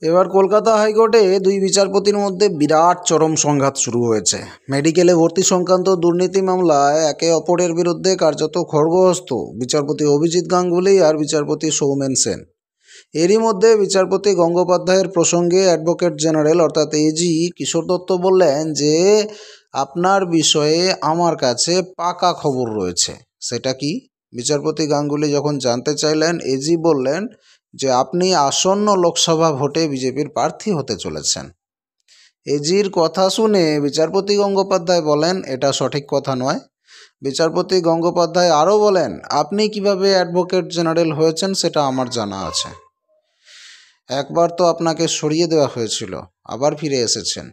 এবার কলকাতা হাইকোর্টে দুই বিচারপতির মধ্যে বিরাট চরম সংঘাত শুরু হয়েছে। মেডিকেলে ভর্তি সংক্রান্ত দুর্নীতি মামলায় একে অপরের বিরুদ্ধে কার্যত খড়গহস্ত বিচারপতি অভিজিৎ গাঙ্গুলি আর বিচারপতি সৌমেন সেন। এরই মধ্যে বিচারপতি গঙ্গোপাধ্যায়ের প্রসঙ্গে অ্যাডভোকেট জেনারেল অর্থাৎ এজি কিশোর দত্ত বললেন যে আপনার বিষয়ে আমার কাছে পাকা খবর রয়েছে। সেটা কি? বিচারপতি গাঙ্গুলি যখন জানতে চাইলেন, এজি বললেন যে আপনি আসন্ন লোকসভা ভোটে বিজেপির প্রার্থী হতে চলেছেন। এজির কথা শুনে বিচারপতি গঙ্গোপাধ্যায় বলেন এটা সঠিক কথা নয়। বিচারপতি গঙ্গোপাধ্যায় আরও বলেন আপনি কিভাবে অ্যাডভোকেট জেনারেল হয়েছেন সেটা আমার জানা আছে। একবার তো আপনাকে সরিয়ে দেওয়া হয়েছিল, আবার ফিরে এসেছেন।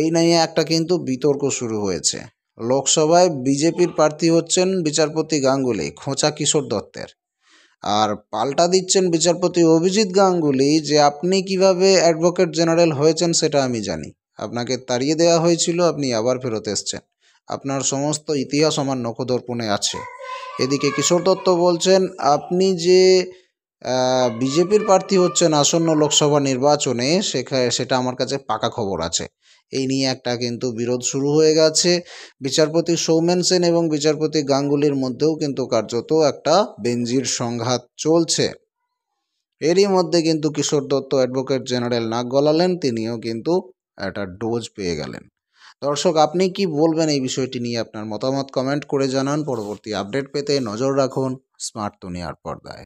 এই নিয়ে একটা কিন্তু বিতর্ক শুরু হয়েছে। লোকসভায় বিজেপির প্রার্থী হচ্ছেন বিচারপতি গাঙ্গুলি খোঁচা কিশোর দত্তের, আর পাল্টা দিচ্ছেন বিচারপতি অভিজিৎ গাঙ্গুলি যে আপনি কিভাবে অ্যাডভোকেট জেনারেল হয়েছেন সেটা আমি জানি। আপনাকে তাড়িয়ে দেওয়া হয়েছিল, আপনি আবার ফেরত এসছেন। আপনার সমস্ত ইতিহাস আমার নখদর্পণে আছে। এদিকে কিশোর দত্ত বলছেন আপনি যে বিজেপির প্রার্থী হচ্ছেন আসন্ন লোকসভা নির্বাচনে সেটা আমার কাছে পাকা খবর আছে। এই নিয়ে একটা কিন্তু বিরোধ শুরু হয়ে গেছে। বিচারপতি সৌমেন সেন এবং বিচারপতি গাঙ্গুলির মধ্যেও কিন্তু কার্যত একটা বেঞ্জির সংঘাত চলছে। এরই মধ্যে কিন্তু কিশোর দত্ত অ্যাডভোকেট জেনারেল নাক গলালেন, তিনিও কিন্তু একটা ডোজ পেয়ে গেলেন। দর্শক, আপনি কি বলবেন এই বিষয়টি নিয়ে? আপনার মতামত কমেন্ট করে জানান। পরবর্তী আপডেট পেতে নজর রাখুন স্মার্ট দুনিয়ার পর্দায়।